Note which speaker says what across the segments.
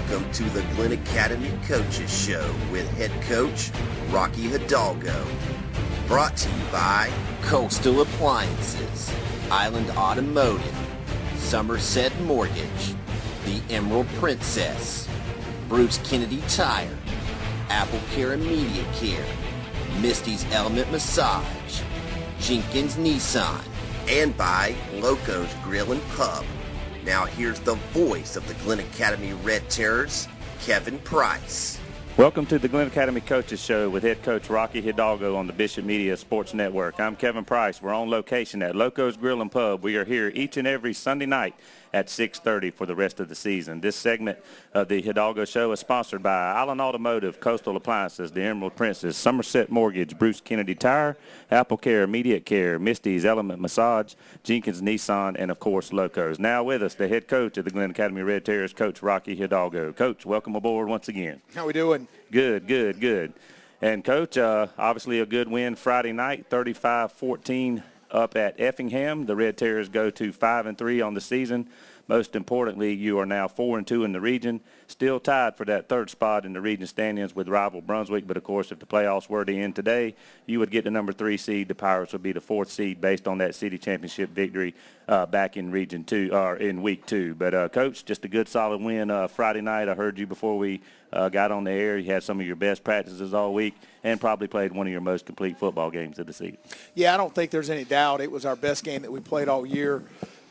Speaker 1: Welcome to the Glynn Academy Coaches Show with head coach Rocky Hidalgo. Brought to you by Coastal Appliances, Island Automotive, Somerset Mortgage, The Emerald Princess, Bruce Kennedy Tire, Apple Care and Media Care, Misty's Element Massage, Jenkins Nissan, and by Loco's Grill and Pub. Now here's the voice of the Glynn Academy Red Terrors, Kevin Price.
Speaker 2: Welcome to the Glynn Academy Coaches Show with head coach Rocky Hidalgo on the Bishop Media Sports Network. I'm Kevin Price. We're on location at Loco's Grill and Pub. We are here each and every Sunday night at 6:30 for the rest of the season. This segment of the Hidalgo Show is sponsored by Island Automotive, Coastal Appliances, The Emerald Princess, Somerset Mortgage, Bruce Kennedy Tire, Apple Care, Immediate Care, Misty's Element Massage, Jenkins Nissan, and, of course, Loco's. Now with us, the head coach of the Glynn Academy Red Terrors, Coach Rocky Hidalgo. Coach, welcome aboard once again.
Speaker 3: How we doing?
Speaker 2: Good. And, Coach, obviously a good win Friday night, 35-14 up at Effingham. The Red Terrors go to 5-3 on the season. Most importantly, you are now 4-2 in the region, still tied for that third spot in the region standings with rival Brunswick. But, of course, if the playoffs were to end today, you would get the number 3 seed. The Pirates would be the 4th seed based on that city championship victory back in Region 2 or in Week 2. But, Coach, just a good, solid win Friday night. I heard you before we got on the air. You had some of your best practices all week and probably played one of your most complete football games of the season.
Speaker 3: Yeah, I don't think there's any doubt it was our best game that we played all year.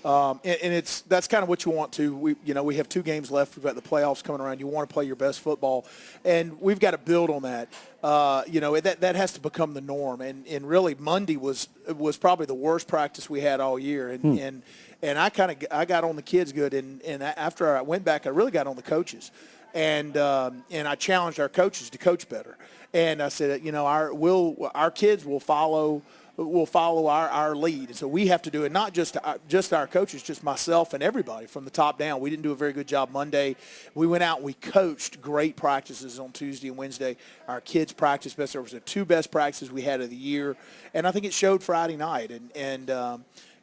Speaker 3: And that's kind of what you want to. We have 2 games left. We've got the playoffs coming around. You want to play your best football, and we've got to build on that. That has to become the norm. And really, Monday was probably the worst practice we had all year. And I got on the kids good. And after I went back, I really got on the coaches, and I challenged our coaches to coach better. And I said, our kids will follow our lead. And so we have to do it, not just our coaches, just myself and everybody from the top down. We didn't do a very good job Monday. We went out and we coached great practices on Tuesday and Wednesday. Our kids practiced best. There was the 2 best practices we had of the year. And I think it showed Friday night.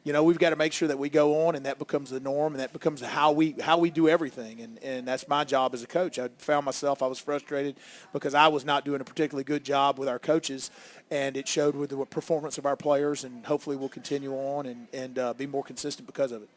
Speaker 3: We've got to make sure that we go on, and that becomes the norm, and that becomes how we do everything. And that's my job as a coach. I found myself, I was frustrated because I was not doing a particularly good job with our coaches, and it showed with the performance of our players, and hopefully we'll continue on and be more consistent because of it.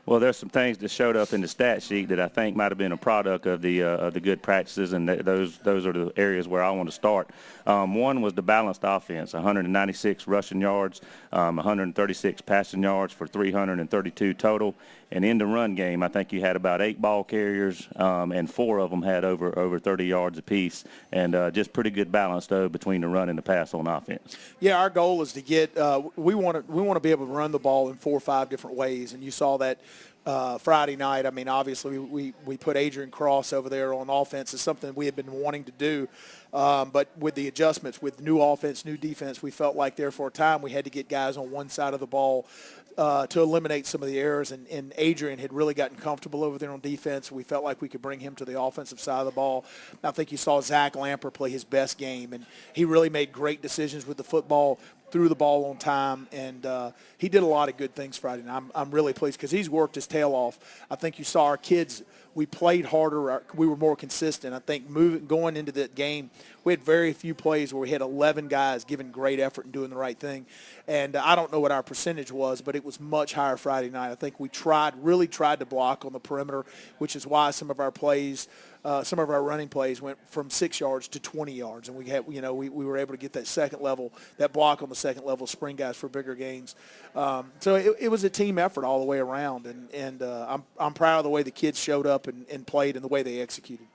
Speaker 2: Well, there's some things that showed up in the stat sheet that I think might have been a product of the good practices, and those are the areas where I want to start. One was the balanced offense, 196 rushing yards, 136 passing yards for 332 total. And in the run game, I think you had about 8 ball carriers, and 4 of them had over 30 yards apiece, and just pretty good balance, though, between the run and the pass on offense.
Speaker 3: Yeah, our goal is to get we want to be able to run the ball in 4 or 5 different ways, and you saw that Friday night. I mean, obviously, we put Adrian Cross over there on offense. It's something we had been wanting to do. But with the adjustments, with new offense, new defense, we felt like there for a time we had to get guys on one side of the ball to eliminate some of the errors. And Adrian had really gotten comfortable over there on defense. We felt like we could bring him to the offensive side of the ball. I think you saw Zach Lamper play his best game, and he really made great decisions with the football, threw the ball on time, and he did a lot of good things Friday night. I'm really pleased because he's worked his tail off. I think you saw our kids, we played harder. We were more consistent. I think going into that game, we had very few plays where we had 11 guys giving great effort and doing the right thing. And I don't know what our percentage was, but it was much higher Friday night. I think we really tried to block on the perimeter, which is why some of our running plays went from 6 yards to 20 yards. And we were able to get that block on the second level, spring guys for bigger gains. So it was a team effort all the way around. And I'm proud of the way the kids showed up and played and the way they executed.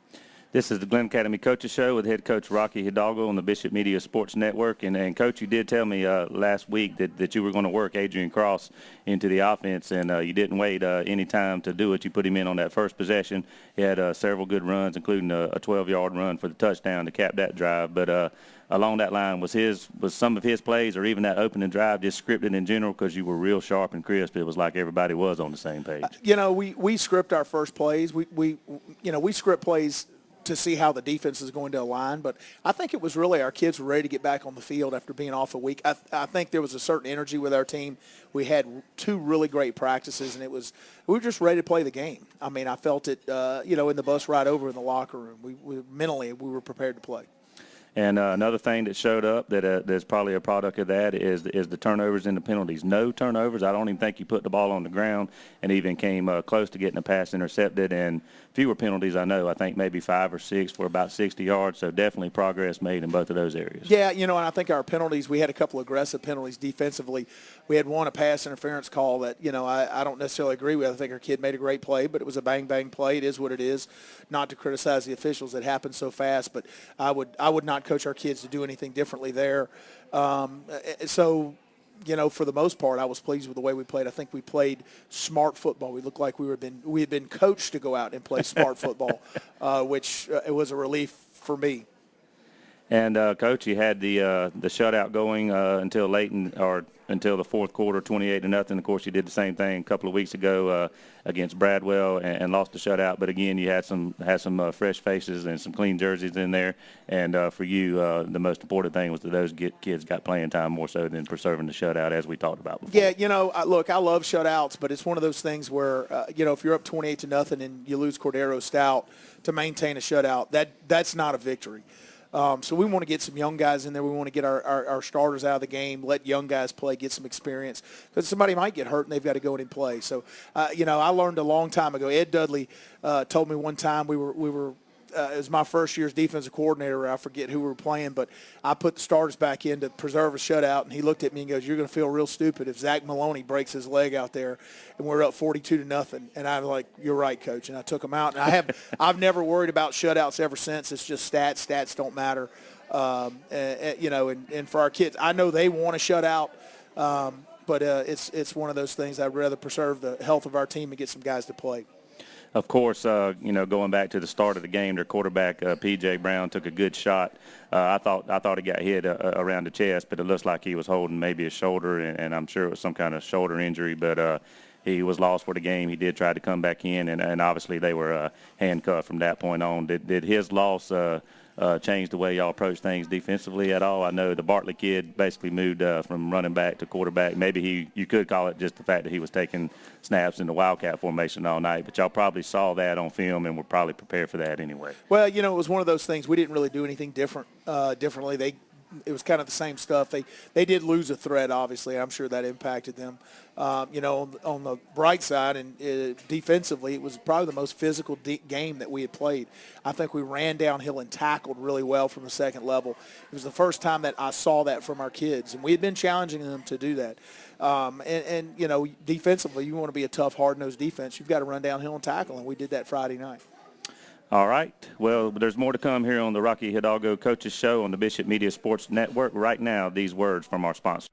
Speaker 2: This is the Glynn Academy Coaches Show with head coach Rocky Hidalgo on the Bishop Media Sports Network. And Coach, you did tell me last week that you were going to work Adrian Cross into the offense, and you didn't wait any time to do it. You put him in on that first possession. He had several good runs, including a 12-yard run for the touchdown to cap that drive. But along that line, was some of his plays or even that opening drive just scripted in general because you were real sharp and crisp? It was like everybody was on the same page.
Speaker 3: We script our first plays. We script plays to see how the defense is going to align. But I think it was really our kids were ready to get back on the field after being off a week. I think there was a certain energy with our team. We had 2 really great practices, and we were just ready to play the game. I mean, I felt it, in the bus ride over in the locker room. We mentally were prepared to play.
Speaker 2: And another thing that showed up that's probably a product of that is the turnovers and the penalties. No turnovers. I don't even think you put the ball on the ground and even came close to getting a pass intercepted. And fewer penalties, I think maybe 5 or 6 for about 60 yards. So definitely progress made in both of those areas.
Speaker 3: Yeah, and I think our penalties, we had a couple aggressive penalties defensively. We had one, a pass interference call that, I don't necessarily agree with. I think our kid made a great play, but it was a bang-bang play. It is what it is. Not to criticize the officials. It happened so fast, but I would not coach our kids to do anything differently there. So, for the most part, I was pleased with the way we played. I think we played smart football. We looked like we had been coached to go out and play smart football, which it was a relief for me.
Speaker 2: And Coach, you had the shutout going until until the fourth quarter, 28-0. Of course, you did the same thing a couple of weeks ago against Bradwell and lost the shutout. But again, you had some fresh faces and some clean jerseys in there. And for you, the most important thing was that those kids got playing time more so than preserving the shutout, as we talked about before.
Speaker 3: Yeah, look, I love shutouts, but it's one of those things where if you're up 28-0 and you lose Cordero Stout to maintain a shutout, that's not a victory. So we want to get some young guys in there. We want to get our starters out of the game, let young guys play, get some experience, because somebody might get hurt and they've got to go in and play. So, I learned a long time ago. Ed Dudley told me one time we were it was my first year as defensive coordinator. I forget who we were playing, but I put the starters back in to preserve a shutout, and he looked at me and goes, "You're going to feel real stupid if Zach Maloney breaks his leg out there and we're up 42-0. And I was like, "You're right, Coach." And I took him out. And I've never worried about shutouts ever since. It's just stats. Stats don't matter. And for our kids, I know they want a shutout, but it's one of those things. I'd rather preserve the health of our team and get some guys to play.
Speaker 2: Of course, going back to the start of the game, their quarterback, P.J. Brown, took a good shot. I thought he got hit around the chest, but it looks like he was holding maybe his shoulder, and I'm sure it was some kind of shoulder injury. But he was lost for the game. He did try to come back in, and obviously they were handcuffed from that point on. Did his loss change the way y'all approach things defensively at all? I know the Bartley kid basically moved from running back to quarterback. Maybe you could call it just the fact that he was taking snaps in the Wildcat formation all night, but y'all probably saw that on film and were probably prepared for that anyway.
Speaker 3: Well, it was one of those things. We didn't really do anything differently. It was kind of the same stuff. They did lose a threat, obviously. I'm sure that impacted them. On the bright side and defensively, it was probably the most physical game that we had played. I think we ran downhill and tackled really well from the second level. It was the first time that I saw that from our kids, and we had been challenging them to do that. Defensively, you want to be a tough, hard-nosed defense. You've got to run downhill and tackle, and we did that Friday night.
Speaker 2: All right. Well, there's more to come here on the Rocky Hidalgo Coaches Show on the Bishop Media Sports Network. Right now, these words from our sponsor.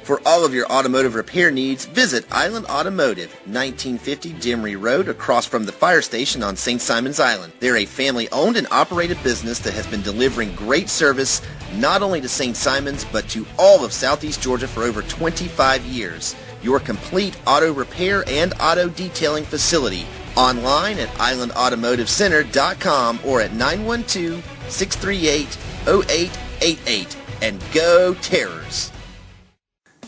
Speaker 1: For all of your automotive repair needs, visit Island Automotive, 1950 Demery Road, across from the fire station on St. Simon's Island. They're a family-owned and operated business that has been delivering great service not only to St. Simon's, but to all of Southeast Georgia for over 25 years. Your complete auto repair and auto detailing facility. Online at islandautomotivecenter.com or at 912-638-0888. And go Terrors!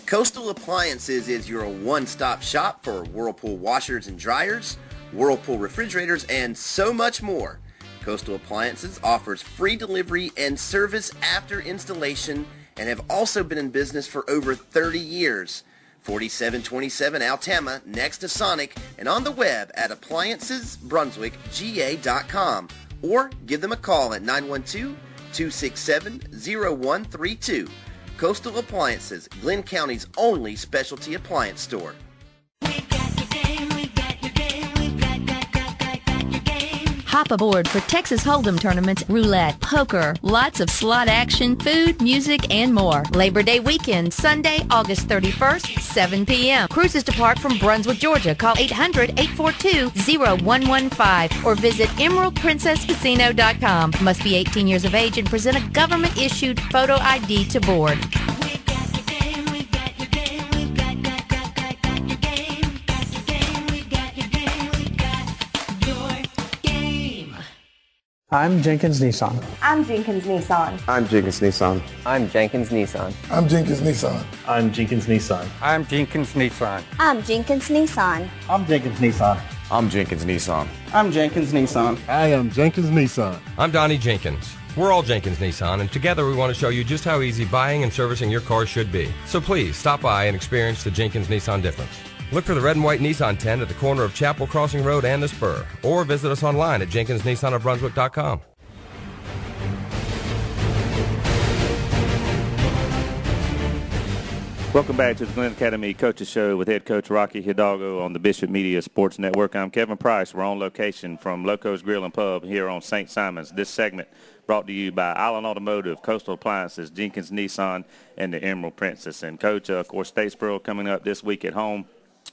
Speaker 1: Coastal Appliances is your one-stop shop for Whirlpool washers and dryers, Whirlpool refrigerators, and so much more. Coastal Appliances offers free delivery and service after installation and have also been in business for over 30 years. 4727 Altama, next to Sonic, and on the web at appliancesbrunswickga.com, or give them a call at 912-267-0132. Coastal Appliances, Glynn County's only specialty appliance store.
Speaker 4: Hop aboard for Texas Hold'em tournaments, roulette, poker, lots of slot action, food, music, and more. Labor Day weekend, Sunday, August 31st, 7 p.m. Cruises depart from Brunswick, Georgia. Call 800-842-0115 or visit EmeraldPrincessCasino.com. Must be 18 years of age and present a government-issued photo ID to board.
Speaker 5: I'm Jenkins Nissan.
Speaker 6: I'm Jenkins Nissan.
Speaker 7: I'm Jenkins Nissan.
Speaker 8: I'm Jenkins Nissan.
Speaker 9: I'm Jenkins Nissan.
Speaker 10: I'm Jenkins Nissan.
Speaker 11: I'm Jenkins Nissan.
Speaker 6: I'm Jenkins Nissan.
Speaker 10: I'm Jenkins Nissan.
Speaker 7: I'm Jenkins Nissan.
Speaker 12: I'm Jenkins Nissan.
Speaker 9: I am Jenkins Nissan.
Speaker 13: I'm Donnie Jenkins. We're all Jenkins Nissan, and together we want to show you just how easy buying and servicing your car should be. So please, stop by and experience the Jenkins Nissan difference. Look for the red and white Nissan tent at the corner of Chapel Crossing Road and the Spur, or visit us online at jenkinsnissanofbrunswick.com.
Speaker 2: Welcome back to the Glynn Academy Coaches Show with head coach Rocky Hidalgo on the Bishop Media Sports Network. I'm Kevin Price. We're on location from Loco's Grill and Pub here on St. Simon's. This segment brought to you by Island Automotive, Coastal Appliances, Jenkins Nissan, and the Emerald Princess. And, Coach, of course, Statesboro coming up this week at home.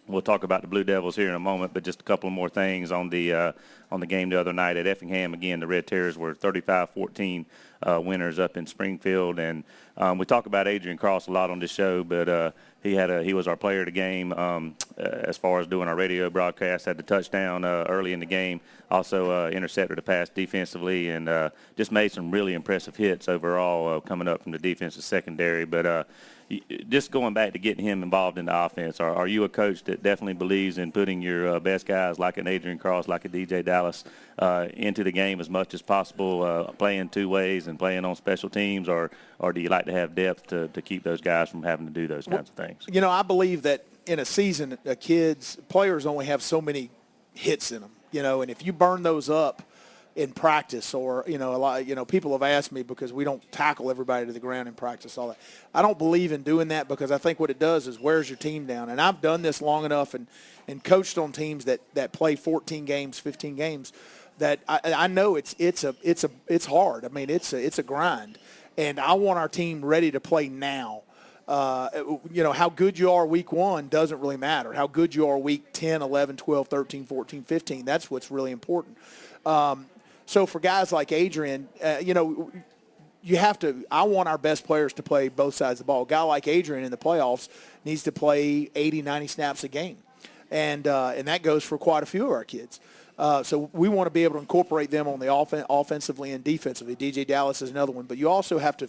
Speaker 2: We'll talk about the Blue Devils here in a moment, but just a couple more things on the game the other night at Effingham. Again, the Red Terrors were 35-14 winners up in Springfield, and we talk about Adrian Cross a lot on this show, but he was our player of the game as far as doing our radio broadcast. Had the touchdown early in the game, also intercepted a pass defensively, and just made some really impressive hits overall coming up from the defensive secondary. But just going back to getting him involved in the offense, are you a coach that definitely believes in putting your best guys like an Adrian Cross, like a DJ Dallas, into the game as much as possible, playing two ways and playing on special teams, or do you like to have depth to keep those guys from having to do those kinds of things?
Speaker 3: You know, I believe that in a season, players only have so many hits in them, you know, and if you burn those up in practice, or a lot, people have asked me because we don't tackle everybody to the ground in practice, all that. I don't believe in doing that, because I think what it does is wears your team down. And I've done this long enough and coached on teams that play 14 games, 15 games, that I know it's hard. I mean, it's a grind, and I want our team ready to play now. How good you are week 1 doesn't really matter. How good you are week 10, 11, 12, 13, 14, 15, that's what's really important. So for guys like Adrian, you have to – I want our best players to play both sides of the ball. A guy like Adrian in the playoffs needs to play 80, 90 snaps a game, and that goes for quite a few of our kids. So we want to be able to incorporate them on the offensively and defensively. DJ Dallas is another one. But you also have to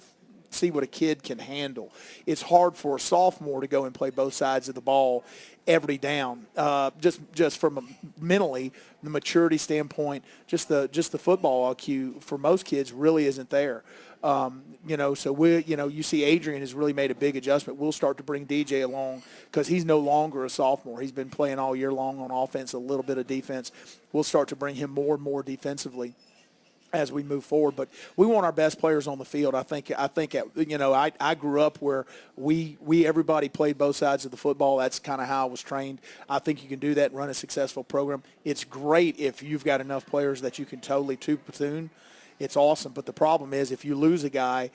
Speaker 3: see what a kid can handle. It's hard for a sophomore to go and play both sides of the ball every down. Just from mentally, the maturity standpoint, just the football IQ for most kids really isn't there. So you see Adrian has really made a big adjustment. We'll start to bring DJ along because he's no longer a sophomore. He's been playing all year long on offense, a little bit of defense. We'll start to bring him more and more defensively as we move forward. But we want our best players on the field. I grew up where everybody played both sides of the football. That's kind of how I was trained. I think you can do that and run a successful program. It's great if you've got enough players that you can totally two-platoon. It's awesome. But the problem is if you lose a guy,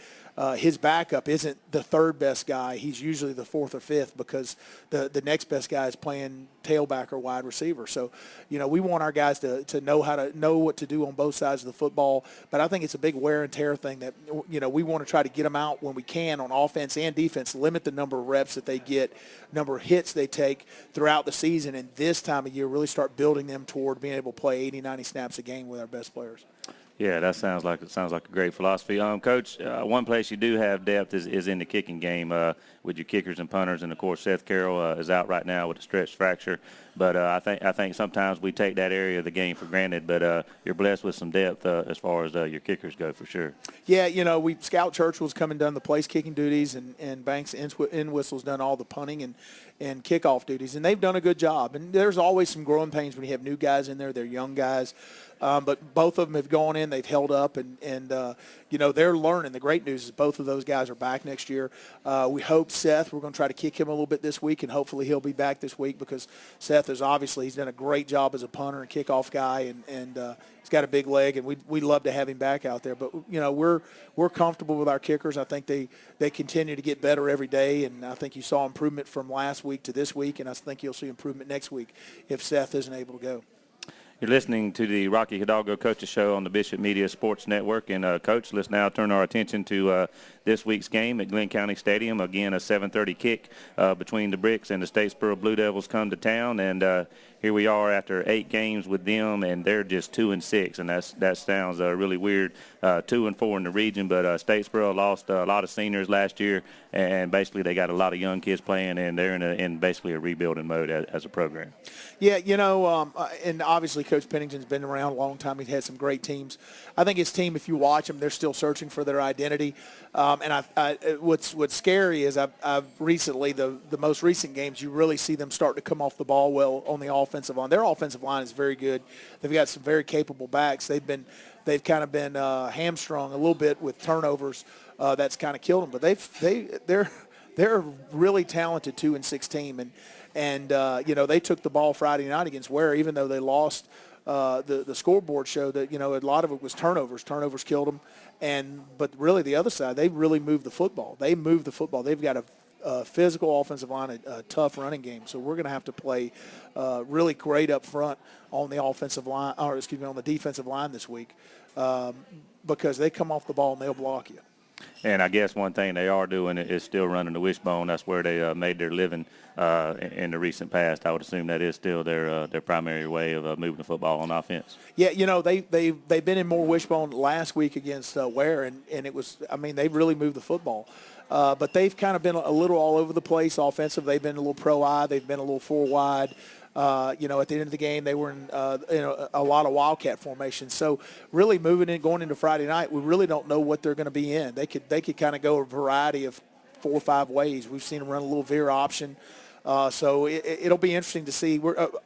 Speaker 3: his backup isn't the third best guy. He's usually the fourth or fifth because the next best guy is playing tailback or wide receiver. So, we want our guys to know what to do on both sides of the football. But I think it's a big wear and tear thing that, we want to try to get them out when we can on offense and defense, limit the number of reps that they get, number of hits they take throughout the season, and this time of year really start building them toward being able to play 80, 90 snaps a game with our best players.
Speaker 2: Yeah, that sounds like a great philosophy. Coach, one place you do have depth is in the kicking game with your kickers and punters, and of course Seth Carroll is out right now with a stretch fracture. But I think sometimes we take that area of the game for granted. But you're blessed with some depth as far as your kickers go, for sure. Yeah,
Speaker 3: Scout Churchill's come and done the place kicking duties, and Banks Entwistle's done all the punting and kickoff duties, and they've done a good job. And there's always some growing pains when you have new guys in there. They're young guys. But both of them have gone in. They've held up, and they're learning. The great news is both of those guys are back next year. We hope Seth, we're going to try to kick him a little bit this week, and hopefully he'll be back this week because Seth he's done a great job as a punter and kickoff guy, and he's got a big leg, and we'd love to have him back out there. But, we're comfortable with our kickers. I think they continue to get better every day, and I think you saw improvement from last week to this week, and I think you'll see improvement next week if Seth isn't able to go.
Speaker 2: You're listening to the Rocky Hidalgo Coaches Show on the Bishop Media Sports Network. And, Coach, let's now turn our attention to this week's game at Glynn County Stadium. Again, a 7:30 kick between the Bricks and the Statesboro Blue Devils come to town. And here we are after 8 games with them, and they're just 2-6. And that sounds really weird, 2-4 in the region. But Statesboro lost a lot of seniors last year, and basically they got a lot of young kids playing, and they're in basically a rebuilding mode as a program.
Speaker 3: Yeah, and obviously Coach Pennington's been around a long time. He's had some great teams. I think his team, if you watch them, they're still searching for their identity. And what's scary is I've recently, the most recent games, you really see them start to come off the ball well on the offensive line. Their offensive line is very good. They've got some very capable backs. They've kind of been hamstrung a little bit with turnovers. That's kind of killed them. But they're a really talented 2-6 team. And they took the ball Friday night against Ware, even though they lost. The scoreboard showed that, a lot of it was turnovers. Turnovers killed them. But really the other side, they really moved the football. They've got a physical offensive line, a tough running game. So we're going to have to play really great up front on the offensive line, on the defensive line this week, because they come off the ball and they'll block you.
Speaker 2: And I guess one thing they are doing is still running the wishbone. That's where they made their living in the recent past. I would assume that is still their primary way of moving the football on offense.
Speaker 3: Yeah, they've been in more wishbone last week against Ware, and it was, they really moved the football. But they've kind of been a little all over the place offensive. They've been a little pro-I. They've been a little 4-wide. At the end of the game, they were in a lot of Wildcat formations. So really going into Friday night, we really don't know what they're going to be in. They could kind of go a variety of 4 or 5 ways. We've seen them run a little veer option. So it'll be interesting to see.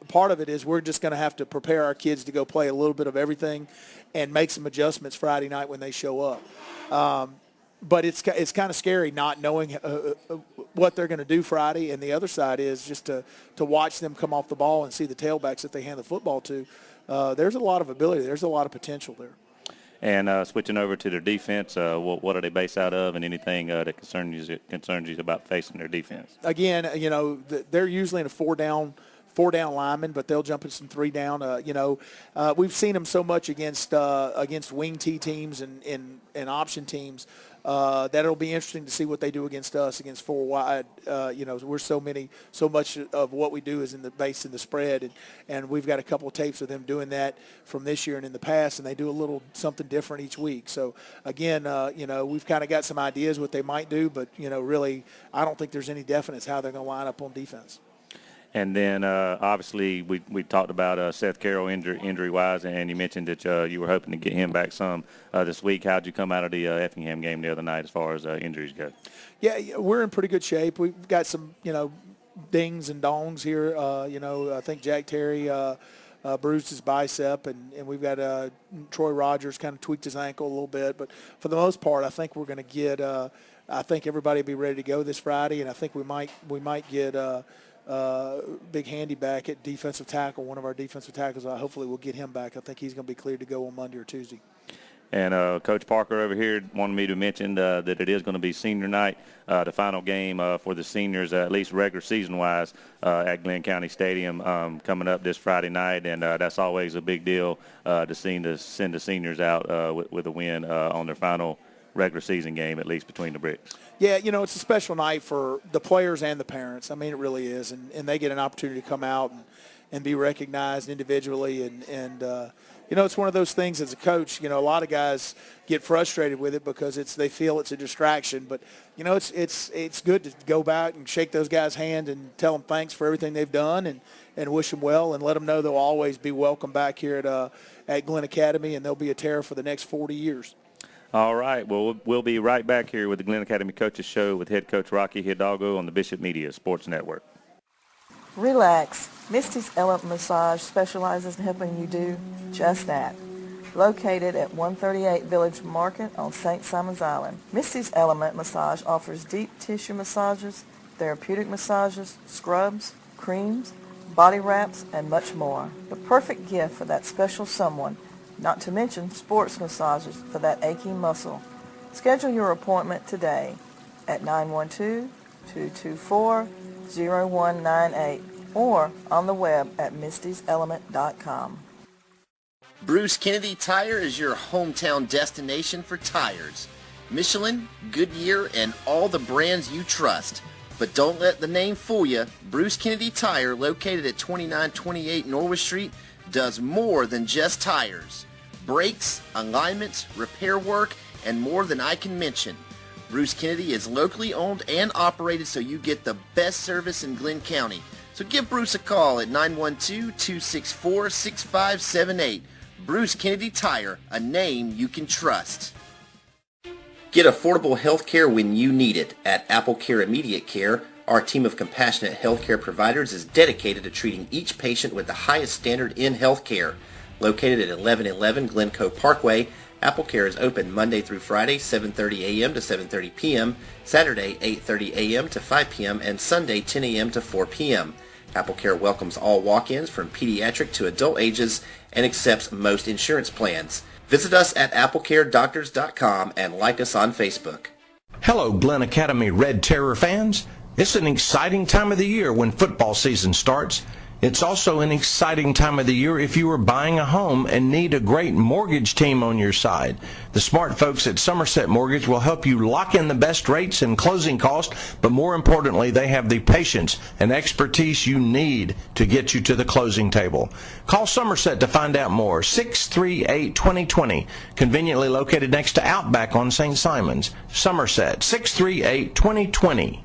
Speaker 3: Part of it is we're just going to have to prepare our kids to go play a little bit of everything and make some adjustments Friday night when they show up. But it's kind of scary not knowing what they're going to do Friday. And the other side is just to watch them come off the ball and see the tailbacks that they hand the football to. There's a lot of ability. There's a lot of potential there.
Speaker 2: And switching over to their defense, what are they based out of, and anything that concerns you about facing their defense?
Speaker 3: Again, they're usually in a 4-down lineman, but they'll jump in some 3-down. We've seen them so much against wing T teams and option teams that it'll be interesting to see what they do against us against 4-wide. We're so much of what we do is based in the spread, and we've got a couple of tapes of them doing that from this year and in the past, and they do a little something different each week. So again, we've kind of got some ideas what they might do, but really, I don't think there's any definite how they're going to line up on defense.
Speaker 2: And then, obviously, we talked about Seth Carroll injury-wise, and you mentioned that you were hoping to get him back some this week. How did you come out of the Effingham game the other night as far as injuries go? Yeah,
Speaker 3: we're in pretty good shape. We've got some, dings and dongs here. I think Jack Terry bruised his bicep, and we've got Troy Rogers kind of tweaked his ankle a little bit. But for the most part, I think we're going to get I think everybody will be ready to go this Friday, and I think we might get Big Handy back at defensive tackle, one of our defensive tackles. Hopefully we'll get him back. I think he's going to be cleared to go on Monday or Tuesday.
Speaker 2: And Coach Parker over here wanted me to mention that it is going to be senior night, the final game for the seniors, at least regular season-wise, at Glynn County Stadium coming up this Friday night. And that's always a big deal to send the seniors out with a win on their final regular season game, at least between the Bricks.
Speaker 3: Yeah, it's a special night for the players and the parents. It really is. And they get an opportunity to come out and be recognized individually. And it's one of those things as a coach, a lot of guys get frustrated with it because they feel it's a distraction. But, it's good to go back and shake those guys' hand and tell them thanks for everything they've done and wish them well and let them know they'll always be welcome back here at Glynn Academy, and they'll be a terror for the next 40 years.
Speaker 2: All right. Well, we'll be right back here with the Glynn Academy Coaches Show with head coach Rocky Hidalgo on the Bishop Media Sports Network.
Speaker 5: Relax. Misty's Element Massage specializes in helping you do just that. Located at 138 Village Market on St. Simon's Island, Misty's Element Massage offers deep tissue massages, therapeutic massages, scrubs, creams, body wraps, and much more. The perfect gift for that special someone, not to mention sports massages for that aching muscle. Schedule your appointment today at 912-224-0198 or on the web at mistyselement.com.
Speaker 1: Bruce Kennedy Tire is your hometown destination for tires. Michelin, Goodyear, and all the brands you trust. But don't let the name fool you. Bruce Kennedy Tire, located at 2928 Norwood Street, does more than just tires. Brakes, alignments, repair work, and more than I can mention. Bruce Kennedy is locally owned and operated, so you get the best service in Glynn County. So give Bruce a call at 912-264-6578. Bruce Kennedy Tire, a name you can trust. Get affordable health care when you need it. At Apple Care Immediate Care, our team of compassionate healthcare providers is dedicated to treating each patient with the highest standard in healthcare. Located at 1111 Glencoe Parkway, Apple Care is open Monday through Friday, 7:30 a.m. to 7:30 p.m., Saturday, 8:30 a.m. to 5 p.m., and Sunday, 10 a.m. to 4 p.m. Apple Care welcomes all walk-ins from pediatric to adult ages and accepts most insurance plans. Visit us at applecaredoctors.com and like us on Facebook.
Speaker 8: Hello, Glenn Academy Red Terror fans. It's an exciting time of the year when football season starts. It's also an exciting time of the year if you are buying a home and need a great mortgage team on your side. The smart folks at Somerset Mortgage will help you lock in the best rates and closing costs, but more importantly, they have the patience and expertise you need to get you to the closing table. Call Somerset to find out more. 638-2020, conveniently located next to Outback on St. Simons. Somerset, 638-2020.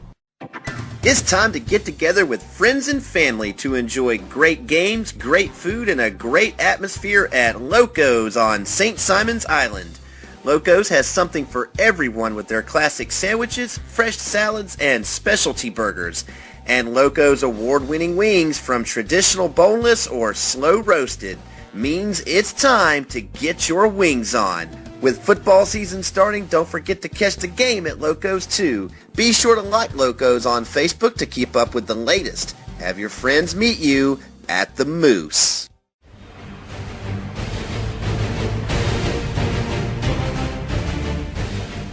Speaker 1: It's time to get together with friends and family to enjoy great games, great food, and a great atmosphere at Loco's on St. Simon's Island. Loco's has something for everyone with their classic sandwiches, fresh salads, and specialty burgers. And Loco's award-winning wings, from traditional boneless or slow roasted, means it's time to get your wings on. With football season starting, don't forget to catch the game at Loco's too. Be sure to like Loco's on Facebook to keep up with the latest. Have your friends meet you at the Moose.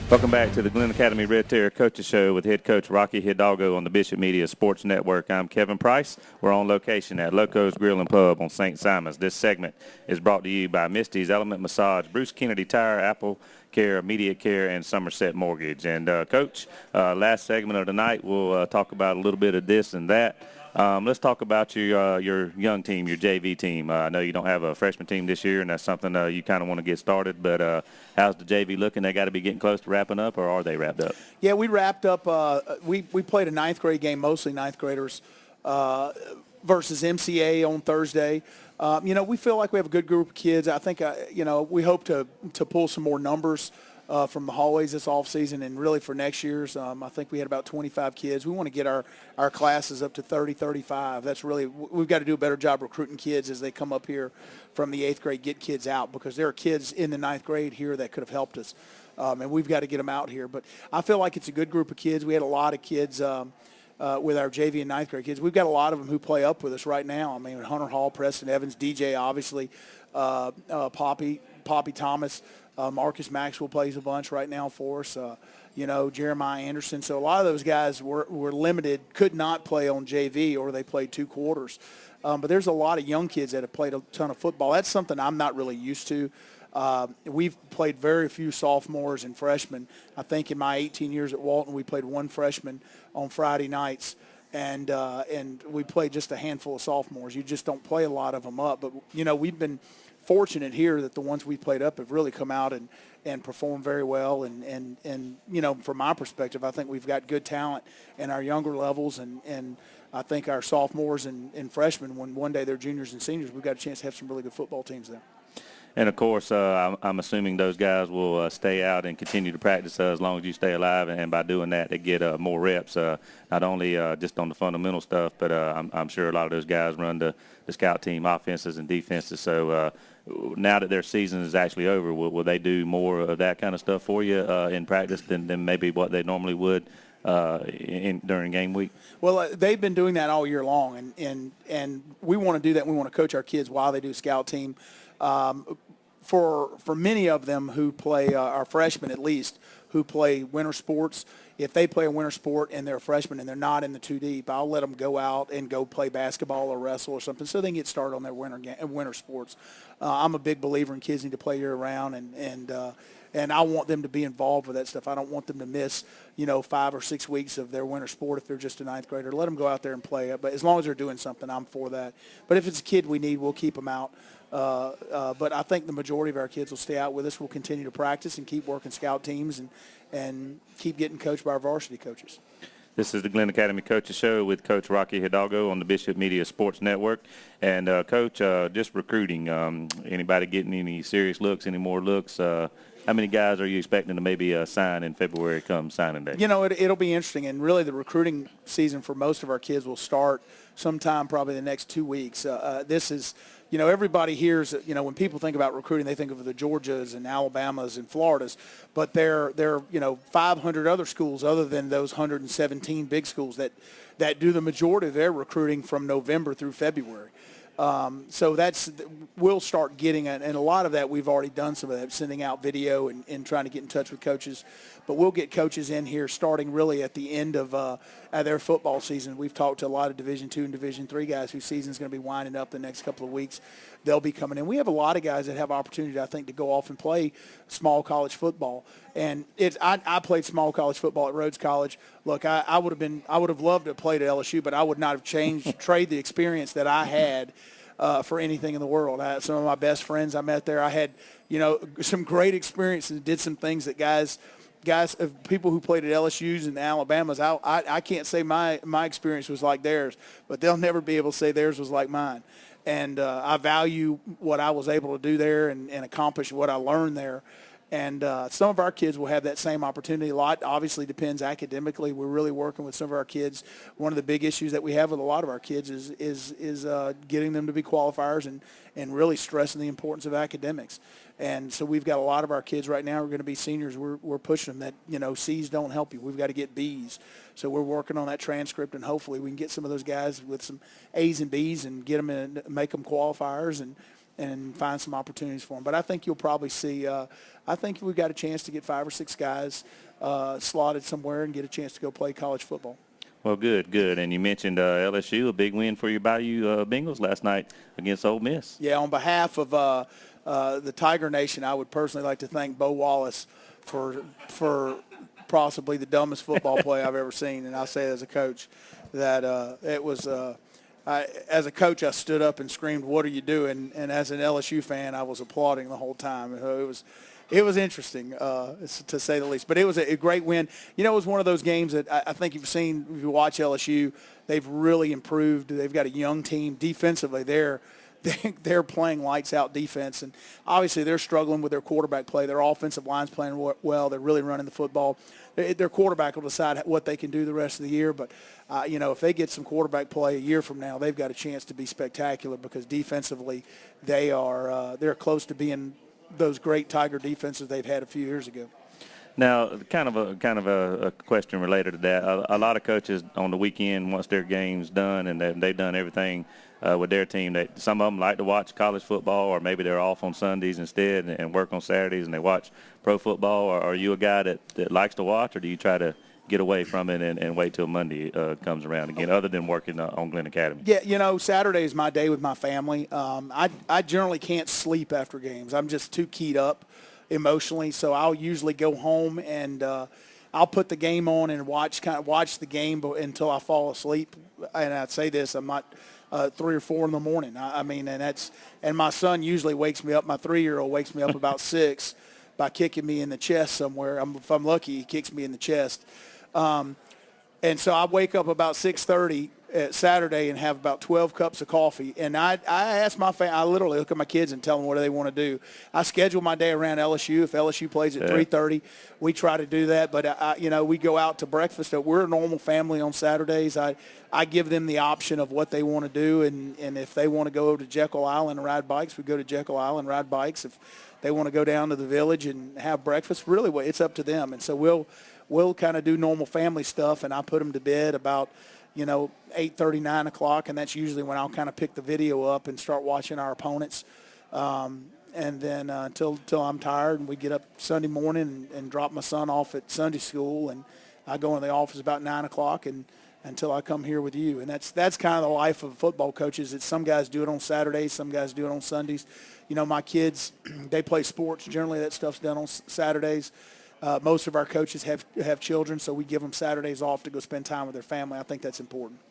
Speaker 2: Welcome back to the Glynn Academy Red Terror Coaches Show with head coach Rocky Hidalgo on the Bishop Media Sports Network. I'm Kevin Price. We're on location at Loco's Grill and Pub on St. Simons. This segment is brought to you by Misty's Element Massage, Bruce Kennedy Tire, Apple Care, Immediate Care, and Somerset Mortgage. And, Coach, last segment of the night, we'll talk about a little bit of this and that. Let's talk about your young team, your JV team. I know you don't have a freshman team this year, and that's something you kind of want to get started. But how's the JV looking? They got to be getting close to wrapping up, or are they wrapped up?
Speaker 3: Yeah, we wrapped up. We played a ninth grade game, mostly ninth graders, versus MCA on Thursday. We feel like we have a good group of kids. I think, we hope to pull some more numbers from the hallways this offseason, and really for next year's. I think we had about 25 kids. We want to get our classes up to 30, 35. That's really, we've got to do a better job recruiting kids as they come up here from the 8th grade, get kids out, because there are kids in the 9th grade here that could have helped us, and we've got to get them out here. But I feel like it's a good group of kids. We had a lot of kids with our JV and 9th grade kids. We've got a lot of them who play up with us right now. I mean, Hunter Hall, Preston Evans, DJ, obviously, Poppy Thomas, Marcus Maxwell plays a bunch right now for us. Jeremiah Anderson. So a lot of those guys were limited, could not play on JV, or they played 2 quarters. But there's a lot of young kids that have played a ton of football. That's something I'm not really used to. We've played very few sophomores and freshmen. I think in my 18 years at Walton, we played 1 freshman on Friday nights, and we played just a handful of sophomores. You just don't play a lot of them up. But, we've been fortunate here that the ones we played up have really come out and performed very well. And from my perspective, I think we've got good talent in our younger levels, and I think our sophomores and freshmen, when one day they're juniors and seniors, we've got a chance to have some really good football teams there.
Speaker 2: And, of course, I'm assuming those guys will stay out and continue to practice as long as you stay alive, and by doing that, they get more reps, not only just on the fundamental stuff, but I'm sure a lot of those guys run the scout team offenses and defenses. So now that their season is actually over, will they do more of that kind of stuff for you in practice than maybe what they normally would during game week? Well,
Speaker 3: they've been doing that all year long, and we want to do that. We want to coach our kids while they do scout team. For many of them who play, our freshmen at least, who play winter sports, if they play a winter sport and they're a freshman and they're not in the two deep, I'll let them go out and go play basketball or wrestle or something so they can get started on their winter sports. I'm a big believer in kids need to play year round, and I want them to be involved with that stuff. I don't want them to miss, 5 or 6 weeks of their winter sport if they're just a ninth grader. Let them go out there and play it. But as long as they're doing something, I'm for that. But if it's a kid we need, we'll keep them out. But I think the majority of our kids will stay out with us. We'll continue to practice and keep working scout teams and keep getting coached by our varsity coaches.
Speaker 2: This is the Glynn Academy Coaches Show with Coach Rocky Hidalgo on the Bishop Media Sports Network. And, Coach, just recruiting, anybody getting any serious looks, any more looks? How many guys are you expecting to maybe sign in February come signing day?
Speaker 3: It'll be interesting. And really the recruiting season for most of our kids will start sometime probably the next 2 weeks. This is – everybody hears, when people think about recruiting, they think of the Georgias and Alabamas and Floridas, but there are 500 other schools other than those 117 big schools that do the majority of their recruiting from November through February. So we'll start getting it, and a lot of that we've already done some of that, sending out video and trying to get in touch with coaches. But we'll get coaches in here starting really at the end of their football season. We've talked to a lot of Division II and Division III guys whose season's going to be winding up the next couple of weeks. They'll be coming in. We have a lot of guys that have opportunity, I think, to go off and play small college football. And I played small college football at Rhodes College. Look, I would have loved to have played at LSU, but I would not have trade the experience that I had for anything in the world. I had some of my best friends I met there. I had, some great experiences and did some things that guys, people who played at LSU's and Alabama's, I can't say my experience was like theirs, but they'll never be able to say theirs was like mine. And I value what I was able to do there and accomplish what I learned there. And some of our kids will have that same opportunity. A lot obviously depends academically. We're really working with some of our kids. One of the big issues that we have with a lot of our kids is getting them to be qualifiers and really stressing the importance of academics. And so we've got a lot of our kids right now who are going to be seniors. We're pushing them that, C's don't help you. We've got to get B's. So we're working on that transcript, and hopefully we can get some of those guys with some A's and B's and get them in, make them qualifiers and find some opportunities for them. But I think you'll probably see, I think we've got a chance to get 5 or 6 guys slotted somewhere and get a chance to go play college football.
Speaker 2: Well, good. And you mentioned LSU, a big win for your Bayou Bengals last night against Ole Miss.
Speaker 3: Yeah, on behalf of the Tiger Nation, I would personally like to thank Bo Wallace for possibly the dumbest football play I've ever seen. And I say as a coach that it was as a coach, I stood up and screamed, "What are you doing?" And as an LSU fan, I was applauding the whole time. It was interesting, to say the least. But it was a great win. It was one of those games that I think if you watch LSU, they've really improved. They've got a young team. Defensively, they're playing lights-out defense. And obviously they're struggling with their quarterback play. Their offensive line's playing well. They're really running the football. Their quarterback will decide what they can do the rest of the year. But, if they get some quarterback play a year from now, they've got a chance to be spectacular because defensively they're close to being those great Tiger defenses they've had a few years ago.
Speaker 2: Now, kind of a question related to that. A lot of coaches on the weekend, once their game's done and they've done everything with their team, some of them like to watch college football, or maybe they're off on Sundays instead and work on Saturdays and they watch pro football. Or are you a guy that likes to watch, or do you try to get away from it and wait till Monday comes around again, other than working on Glynn Academy?
Speaker 3: Yeah, Saturday is my day with my family. I generally can't sleep after games. I'm just too keyed up emotionally, so I'll usually go home and I'll put the game on and watch the game until I fall asleep. And I'd say this, I'm not 3 or 4 in the morning. And my son usually wakes me up. My 3-year-old wakes me up about 6 by kicking me in the chest somewhere. If I'm lucky, he kicks me in the chest. And so I wake up about 6:30 at Saturday and have about 12 cups of coffee. And I ask my family, I literally look at my kids and tell them what do they want to do. I schedule my day around LSU. If LSU plays at 3:30, we try to do that. But, we go out to breakfast. We're a normal family on Saturdays. I give them the option of what they want to do. And if they want to go to Jekyll Island and ride bikes, we go to Jekyll Island and ride bikes. If they want to go down to the village and have breakfast, really, it's up to them. And so we'll kind of do normal family stuff, and I put them to bed about, 8:30, 9 o'clock, and that's usually when I'll kind of pick the video up and start watching our opponents. and then until I'm tired, and we get up Sunday morning and drop my son off at Sunday school, and I go in the office about 9 o'clock and until I come here with you. And that's kind of the life of football coaches. It's some guys do it on Saturdays, some guys do it on Sundays. You know, my kids, they play sports. Generally, that stuff's done on Saturdays. Most of our coaches have children, so we give them Saturdays off to go spend time with their family. I think that's important.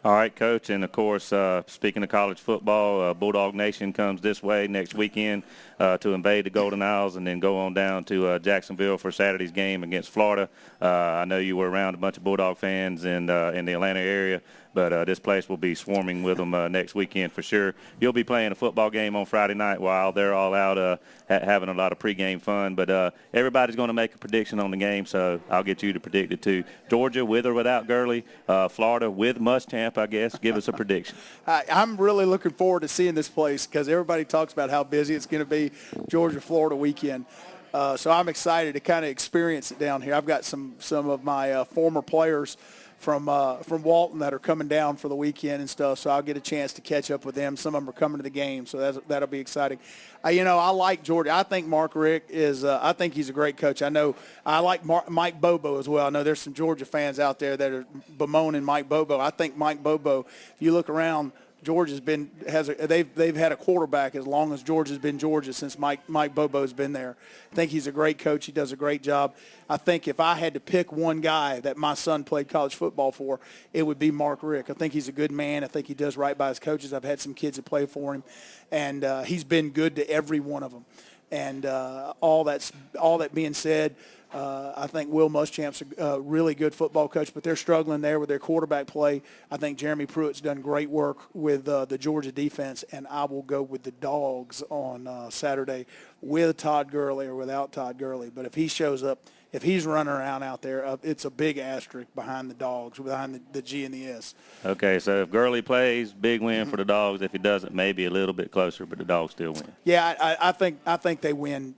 Speaker 2: All right, Coach, and, of course, speaking of college football, Bulldog Nation comes this way next weekend to invade the Golden Isles and then go on down to Jacksonville for Saturday's game against Florida. I know you were around a bunch of Bulldog fans in the Atlanta area, but this place will be swarming with them next weekend for sure. You'll be playing a football game on Friday night while they're all out having a lot of pregame fun. But everybody's going to make a prediction on the game, so I'll get you to predict it too. Georgia with or without Gurley, Florida with Muschamp, I guess. Give us a prediction.
Speaker 3: I'm really looking forward to seeing this place because everybody talks about how busy it's going to be Georgia-Florida weekend. So I'm excited to kind of experience it down here. I've got some of my former players from Walton that are coming down for the weekend and stuff, so I'll get a chance to catch up with them. Some of them are coming to the game, so that'll be exciting. I like Georgia. I think Mark Richt is I think he's a great coach. I know I like Mike Bobo as well. I know there's some Georgia fans out there that are bemoaning Mike Bobo. I think Mike Bobo, if you look around, Georgia's they've had a quarterback as long as Georgia's been Georgia since Mike Bobo's been there. I think he's a great coach. He does a great job. I think if I had to pick one guy that my son played college football for, it would be Mark Richt. I think he's a good man. I think he does right by his coaches. I've had some kids that play for him, and he's been good to every one of them. And all that being said, I think Will Muschamp's a really good football coach, but they're struggling there with their quarterback play. I think Jeremy Pruitt's done great work with the Georgia defense, and I will go with the Dogs on Saturday with Todd Gurley or without Todd Gurley. But if he shows up, if he's running around out there, it's a big asterisk behind the Dogs, behind the G and the S.
Speaker 2: Okay, so if Gurley plays, big win for the Dogs. If he doesn't, maybe a little bit closer, but the Dogs still win.
Speaker 3: Yeah, I think they win.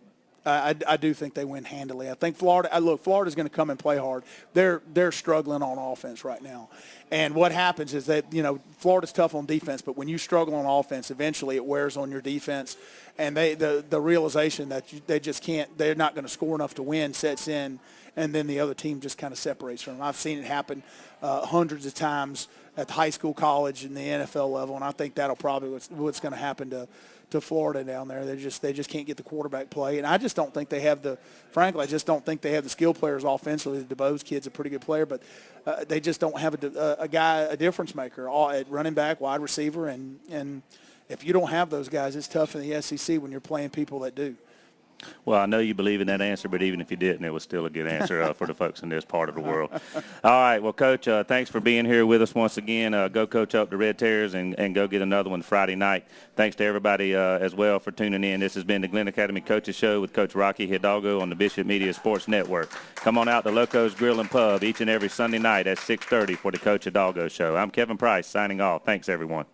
Speaker 3: I do think they win handily. I think Florida's going to come and play hard. They're struggling on offense right now. And what happens is that, Florida's tough on defense, but when you struggle on offense, eventually it wears on your defense. And the realization that they just can't, they're not going to score enough to win sets in, and then the other team just kind of separates from them. I've seen it happen hundreds of times at the high school, college, and the NFL level, and I think that'll probably what's going to happen to Florida down there. They just can't get the quarterback play, and I just don't think they have I just don't think they have the skill players offensively. The DeBoe's kid's a pretty good player, but they just don't have a difference maker at running back, wide receiver, and if you don't have those guys, it's tough in the SEC when you're playing people that do.
Speaker 2: Well, I know you believe in that answer, but even if you didn't, it was still a good answer for the folks in this part of the world. All right, well, Coach, thanks for being here with us once again. Go coach up the Red Terrors and go get another one Friday night. Thanks to everybody as well for tuning in. This has been the Glynn Academy Coaches Show with Coach Rocky Hidalgo on the Bishop Media Sports Network. Come on out to Loco's Grill and Pub each and every Sunday night at 6:30 for the Coach Hidalgo Show. I'm Kevin Price signing off. Thanks, everyone.